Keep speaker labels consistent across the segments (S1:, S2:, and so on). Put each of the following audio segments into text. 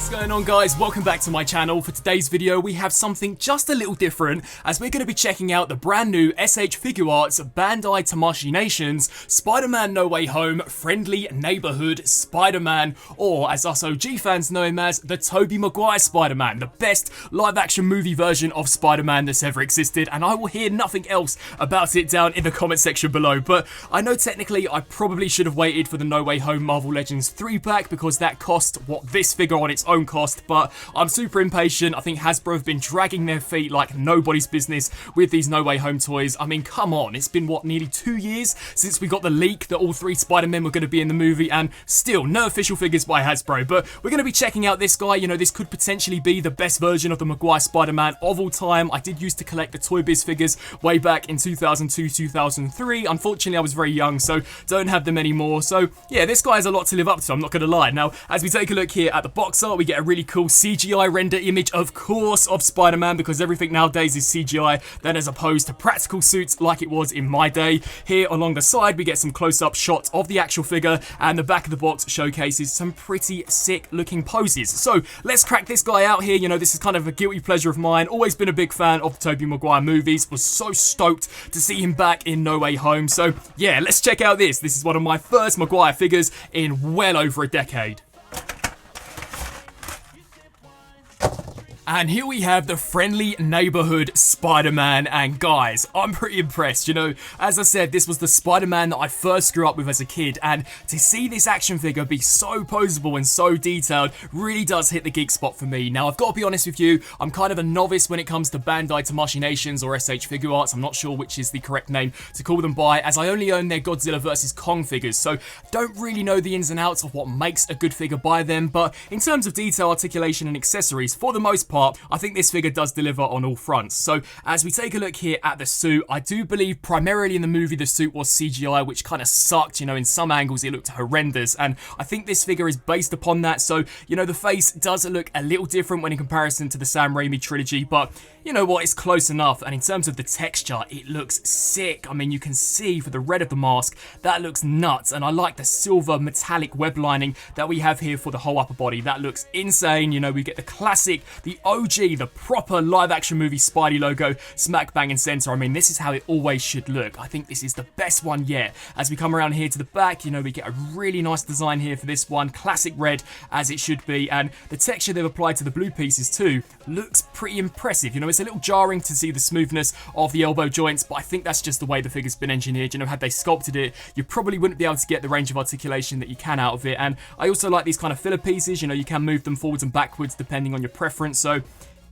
S1: What's going on, guys? Welcome back to my channel. For today's video we have something just a little different, as we're going to be checking out the brand new S.H.Figuarts Bandai Tamashii Nations Spider-Man No Way Home Friendly Neighbourhood Spider-Man, or as us OG fans know him as, the Tobey Maguire Spider-Man, the best live action movie version of Spider-Man that's ever existed, and I will hear nothing else about it down in the comment section below. But I know technically I probably should have waited for the No Way Home Marvel Legends 3-pack, because that cost what this figure on its own cost, but I'm super impatient. I think Hasbro have been dragging their feet like nobody's business with these No Way Home toys. I mean, come on, it's been what, nearly 2 years since we got the leak that all 3 Spider-Men were going to be in the movie, and still no official figures by Hasbro. But we're going to be checking out this guy. You know, this could potentially be the best version of the Maguire Spider-Man of all time. I did used to collect the Toy Biz figures way back in 2002, 2003. Unfortunately, I was very young, so don't have them anymore. So yeah, this guy has a lot to live up to, I'm not going to lie. Now, as we take a look here at the box art, we get a really cool CGI render image, of course, of Spider-Man, because everything nowadays is CGI, then as opposed to practical suits like it was in my day. Here along the side, we get some close-up shots of the actual figure, and the back of the box showcases some pretty sick looking poses. So let's crack this guy out here. You know, this is kind of a guilty pleasure of mine. Always been a big fan of the Tobey Maguire movies. Was so stoked to see him back in No Way Home. So yeah, let's check out this. This is one of my first Maguire figures in well over a decade. And here we have the Friendly Neighbourhood Spider-Man, and guys, I'm pretty impressed. You know, as I said, this was the Spider-Man that I first grew up with as a kid, and to see this action figure be so poseable and so detailed really does hit the geek spot for me. Now, I've got to be honest with you, I'm kind of a novice when it comes to Bandai Tamashii Nations or S.H.Figuarts. I'm not sure which is the correct name to call them by, as I only own their Godzilla vs. Kong figures, so don't really know the ins and outs of what makes a good figure by them. But in terms of detail, articulation and accessories, for the most part, I think this figure does deliver on all fronts. So as we take a look here at the suit, I do believe primarily in the movie the suit was CGI, which kind of sucked. You know, in some angles it looked horrendous, and I think this figure is based upon that. So, you know, the face does look a little different when in comparison to the Sam Raimi trilogy, but you know what, it's close enough. And in terms of the texture, it looks sick. I mean, you can see for the red of the mask, that looks nuts, and I like the silver metallic web lining that we have here for the whole upper body. That looks insane. You know, we get the classic, the OG, the proper live action movie Spidey logo smack bang in center. I mean, this is how it always should look. I think this is the best one yet. As we come around here to the back, you know, we get a really nice design here for this one, classic red as it should be, and the texture they've applied to the blue pieces too looks pretty impressive. You know, it's a little jarring to see the smoothness of the elbow joints, but I think that's just the way the figure's been engineered. You know, had they sculpted it, you probably wouldn't be able to get the range of articulation that you can out of it. And I also like these kind of filler pieces. You know, you can move them forwards and backwards depending on your preference. So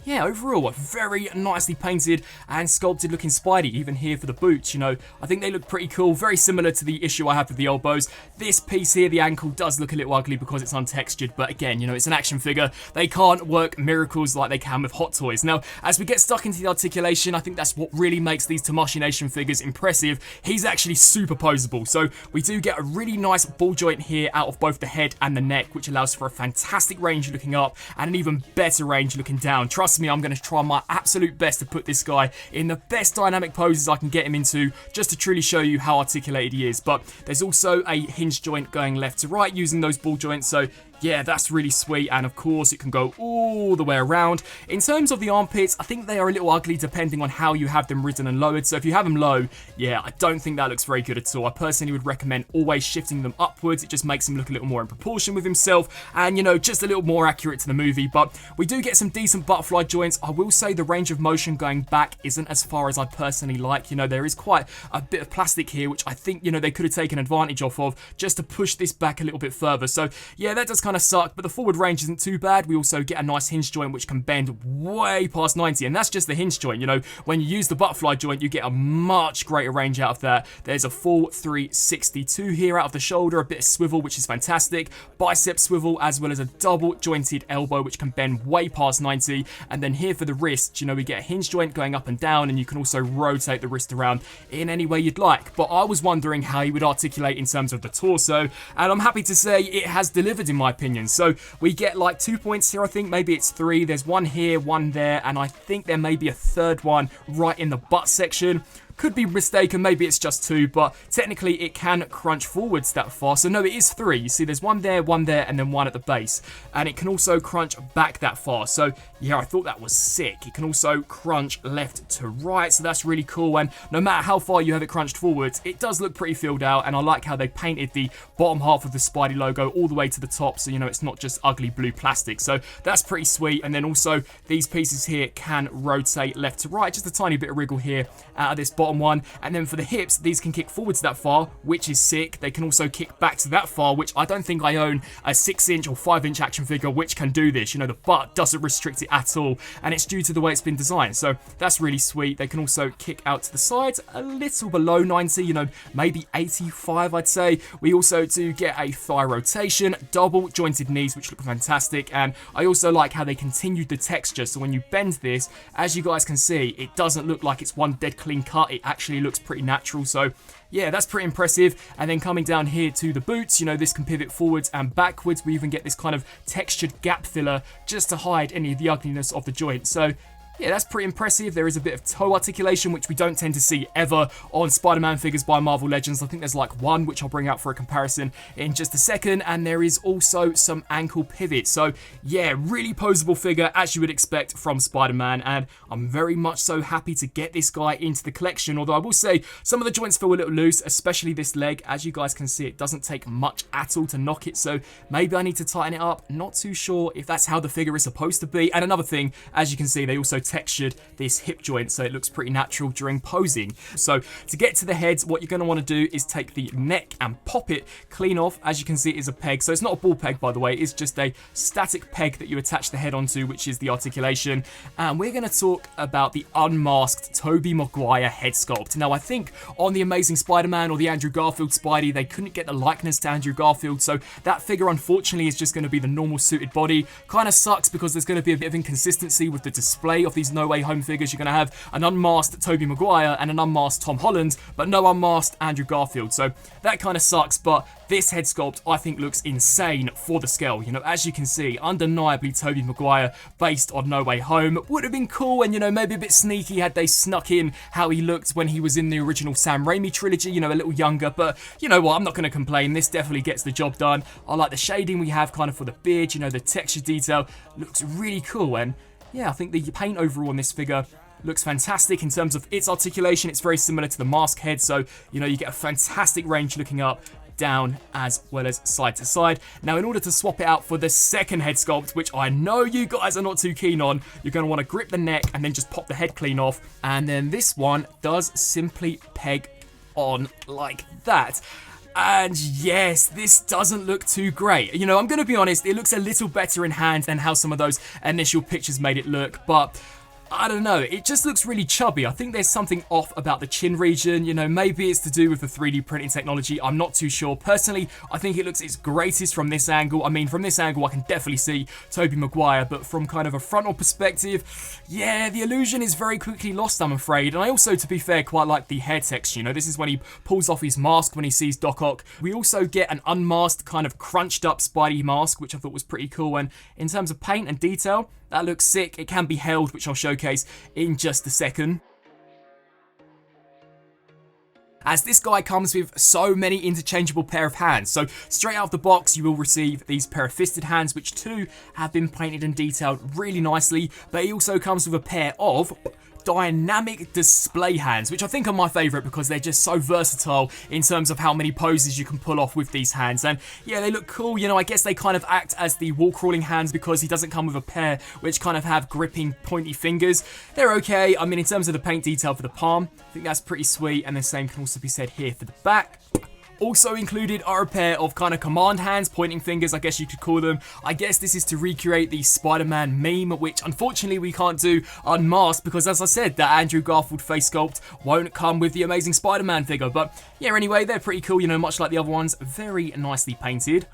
S1: yeah, overall, a very nicely painted and sculpted looking Spidey, even here for the boots. You know, I think they look pretty cool, very similar to the issue I have with the elbows. This piece here, the ankle, does look a little ugly because it's untextured, but again, you know, it's an action figure. They can't work miracles like they can with Hot Toys. Now, as we get stuck into the articulation, I think that's what really makes these Tamashii Nation figures impressive. He's actually super poseable, so we do get a really nice ball joint here out of both the head and the neck, which allows for a fantastic range looking up and an even better range looking down. Trust me, I'm going to try my absolute best to put this guy in the best dynamic poses I can get him into, just to truly show you how articulated he is. But there's also a hinge joint going left to right using those ball joints, so yeah, that's really sweet, and of course it can go all the way around. In terms of the armpits, I think they are a little ugly depending on how you have them risen and lowered, so if you have them low, yeah, I don't think that looks very good at all. I personally would recommend always shifting them upwards. It just makes him look a little more in proportion with himself, and you know, just a little more accurate to the movie. But we do get some decent butterfly joints. I will say the range of motion going back isn't as far as I personally like. You know, there is quite a bit of plastic here, which I think, you know, they could have taken advantage of just to push this back a little bit further. So yeah, that does kind of suck, but the forward range isn't too bad. We also get a nice hinge joint which can bend way past 90, and that's just the hinge joint. You know, when you use the butterfly joint, you get a much greater range out of that. There's a full 362 here out of the shoulder, a bit of swivel, which is fantastic, bicep swivel, as well as a double jointed elbow which can bend way past 90. And then here for the wrist, you know, we get a hinge joint going up and down, and you can also rotate the wrist around in any way you'd like. But I was wondering how he would articulate in terms of the torso, and I'm happy to say it has delivered in my opinion. So we get like 2 points here, I think, maybe it's 3. There's one here, one there, and I think there may be a third one right in the butt section. Could be mistaken, maybe it's just 2, but technically it can crunch forwards that far. So no, it is 3. You see there's one there, and then one at the base. And it can also crunch back that far. So yeah, I thought that was sick. It can also crunch left to right, so that's really cool. And no matter how far you have it crunched forwards, it does look pretty filled out. And I like how they painted the bottom half of the Spidey logo all the way to the top, so you know it's not just ugly blue plastic. So that's pretty sweet. And then also these pieces here can rotate left to right, just a tiny bit of wriggle here out of this bottom one. And then for the hips, these can kick forwards that far, which is sick. They can also kick back to that far, which I don't think I own a 6-inch or 5-inch action figure which can do this. You know, the butt doesn't restrict it at all, and it's due to the way it's been designed. So that's really sweet. They can also kick out to the sides a little below 90, you know, maybe 85 I'd say. We also do get a thigh rotation, double jointed knees, which look fantastic. And I also like how they continued the texture, so when you bend this, as you guys can see, it doesn't look like it's one dead clean cut. It actually looks pretty natural. So yeah, that's pretty impressive. And then coming down here to the boots, you know, this can pivot forwards and backwards. We even get this kind of textured gap filler just to hide any of the ugliness of the joint. So yeah, that's pretty impressive. There is a bit of toe articulation, which we don't tend to see ever on Spider-Man figures by Marvel Legends. I think there's like one, which I'll bring out for a comparison in just a second. And there is also some ankle pivot. So yeah, really poseable figure, as you would expect from Spider-Man. And I'm very much so happy to get this guy into the collection. Although I will say some of the joints feel a little loose, especially this leg. As you guys can see, it doesn't take much at all to knock it. So maybe I need to tighten it up. Not too sure if that's how the figure is supposed to be. And another thing, as you can see, they also textured this hip joint, so it looks pretty natural during posing. So to get to the heads, what you're going to want to do is take the neck and pop it clean off. As you can see, it is a peg, so it's not a ball peg, by the way. It's just a static peg that you attach the head onto, which is the articulation. And we're going to talk about the unmasked Tobey Maguire head sculpt. Now, I think on the Amazing Spider-Man or the Andrew Garfield Spidey, they couldn't get the likeness to Andrew Garfield, so that figure unfortunately is just going to be the normal suited body. Kind of sucks because there's going to be a bit of inconsistency with the display of these No Way Home figures. You're going to have an unmasked Tobey Maguire and an unmasked Tom Holland, but no unmasked Andrew Garfield. So that kind of sucks, but this head sculpt I think looks insane for the scale. You know, as you can see, undeniably Tobey Maguire based on No Way Home. Would have been cool and, you know, maybe a bit sneaky had they snuck in how he looked when he was in the original Sam Raimi trilogy, you know, a little younger. But you know what, I'm not going to complain. This definitely gets the job done. I like the shading we have kind of for the beard, you know, the texture detail looks really cool. And yeah, I think the paint overall on this figure looks fantastic in terms of its articulation. It's very similar to the mask head, so you know you get a fantastic range looking up, down, as well as side to side. Now, in order to swap it out for the second head sculpt, which I know you guys are not too keen on, you're going to want to grip the neck and then just pop the head clean off. And then this one does simply peg on like that. And yes, this doesn't look too great. You know, I'm going to be honest, it looks a little better in hand than how some of those initial pictures made it look, but I don't know, it just looks really chubby. I think there's something off about the chin region. You know, maybe it's to do with the 3D printing technology. I'm not too sure. Personally, I think it looks its greatest from this angle. I mean, from this angle, I can definitely see Tobey Maguire, but from kind of a frontal perspective, yeah, the illusion is very quickly lost, I'm afraid. And I also, to be fair, quite like the hair texture. You know, this is when he pulls off his mask when he sees Doc Ock. We also get an unmasked, kind of crunched up Spidey mask, which I thought was pretty cool. And in terms of paint and detail, that looks sick. It can be held, which I'll showcase in just a second. As this guy comes with so many interchangeable pair of hands. So straight out of the box, you will receive these pair of fisted hands, which too have been painted and detailed really nicely. But he also comes with a pair of dynamic display hands, which I think are my favorite because they're just so versatile in terms of how many poses you can pull off with these hands. And yeah, they look cool. You know, I guess they kind of act as the wall crawling hands because he doesn't come with a pair which kind of have gripping pointy fingers. They're okay. I mean, in terms of the paint detail for the palm, I think that's pretty sweet. And the same can also be said here for the back. Also included are a pair of kind of command hands, pointing fingers, I guess you could call them. I guess this is to recreate the Spider-Man meme, which unfortunately we can't do unmasked because, as I said, that Andrew Garfield face sculpt won't come with the Amazing Spider-Man figure. But yeah, anyway, they're pretty cool, you know, much like the other ones, very nicely painted.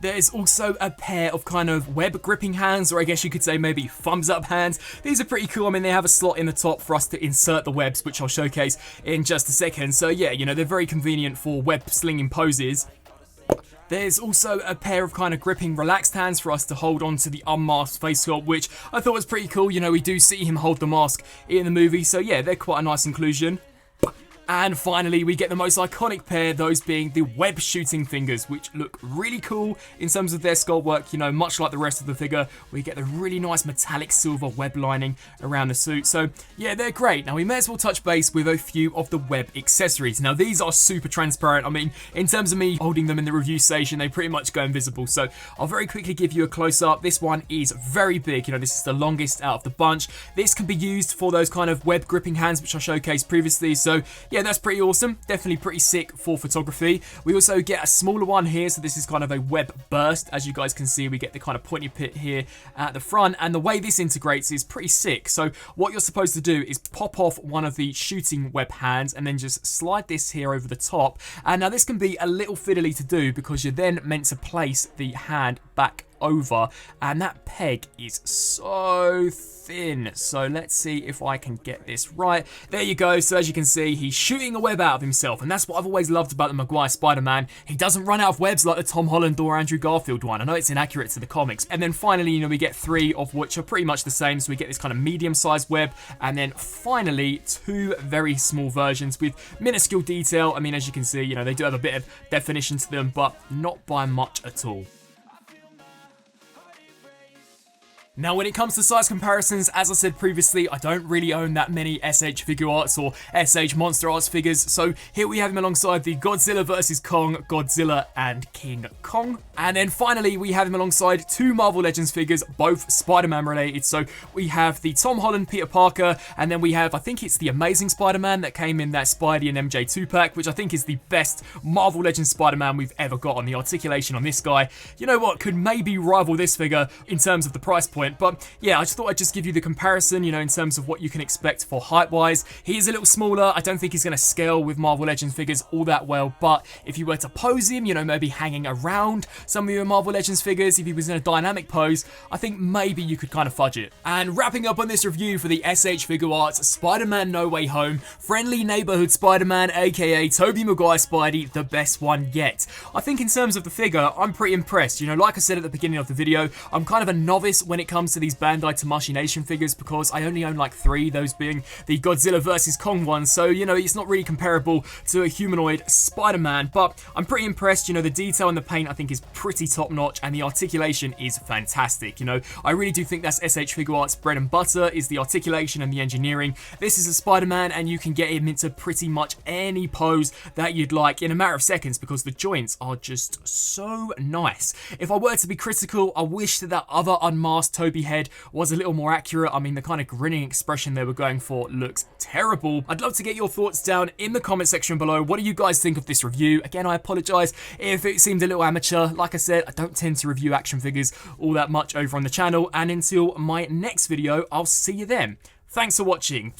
S1: There's also a pair of kind of web gripping hands, or I guess you could say maybe thumbs up hands. These are pretty cool. I mean, they have a slot in the top for us to insert the webs, which I'll showcase in just a second. So yeah, you know, they're very convenient for web slinging poses. There's also a pair of kind of gripping relaxed hands for us to hold on to the unmasked face sculpt, which I thought was pretty cool. You know, we do see him hold the mask in the movie, so yeah, they're quite a nice inclusion. And finally, we get the most iconic pair, those being the web shooting fingers, which look really cool in terms of their sculpt work. You know, much like the rest of the figure, we get the really nice metallic silver web lining around the suit. So yeah, they're great. Now we may as well touch base with a few of the web accessories. Now these are super transparent. I mean, in terms of me holding them in the review station, they pretty much go invisible. So I'll very quickly give you a close up. This one is very big. You know, this is the longest out of the bunch. This can be used for those kind of web gripping hands, which I showcased previously. So yeah, that's pretty awesome. Definitely pretty sick for photography. We also get a smaller one here. So this is kind of a web burst. As you guys can see, we get the kind of pointy pit here at the front. And the way this integrates is pretty sick. So what you're supposed to do is pop off one of the shooting web hands and then just slide this here over the top. And now this can be a little fiddly to do because you're then meant to place the hand back over, and that peg is so thin. So let's see if I can get this right. There you go. So as you can see, he's shooting a web out of himself, and that's what I've always loved about the Maguire Spider-Man. He doesn't run out of webs like the Tom Holland or Andrew Garfield one. I know it's inaccurate to the comics. And then finally, you know, we get 3 of which are pretty much the same. So we get this kind of medium-sized web, and then finally 2 very small versions with minuscule detail. I mean, as you can see, you know, they do have a bit of definition to them, but not by much at all. Now, when it comes to size comparisons, as I said previously, I don't really own that many S.H.Figuarts or S.H. Monster Arts figures, so here we have him alongside the Godzilla vs. Kong, Godzilla and King Kong. And then finally, we have him alongside 2 Marvel Legends figures, both Spider-Man related. So we have the Tom Holland Peter Parker, and then we have, I think it's the Amazing Spider-Man that came in that Spidey and MJ 2-pack, which I think is the best Marvel Legends Spider-Man we've ever got. On the articulation on this guy, you know what, could maybe rival this figure in terms of the price point. But yeah, I just thought I'd just give you the comparison, you know, in terms of what you can expect for height-wise. He is a little smaller. I don't think he's going to scale with Marvel Legends figures all that well, but if you were to pose him, you know, maybe hanging around some of your Marvel Legends figures, if he was in a dynamic pose, I think maybe you could kind of fudge it. And wrapping up on this review for the S.H.Figuarts Spider-Man No Way Home, Friendly Neighbourhood Spider-Man, aka Tobey Maguire Spidey, the best one yet. I think in terms of the figure, I'm pretty impressed. You know, like I said at the beginning of the video, I'm kind of a novice when it comes to these Bandai Tamashii Nation figures because I only own like 3, those being the Godzilla vs. Kong ones, so you know, it's not really comparable to a humanoid Spider-Man, but I'm pretty impressed. You know, the detail in the paint I think is pretty top notch, and the articulation is fantastic. You know, I really do think that's S.H.Figuarts' bread and butter, is the articulation and the engineering. This is a Spider-Man and you can get him into pretty much any pose that you'd like in a matter of seconds because the joints are just so nice. If I were to be critical, I wish that other unmasked Tobey head was a little more accurate. I mean, the kind of grinning expression they were going for looks terrible. I'd love to get your thoughts down in the comment section below. What do you guys think of this review? Again, I apologise if it seemed a little amateur. Like I said, I don't tend to review action figures all that much over on the channel, and until my next video, I'll see you then. Thanks for watching.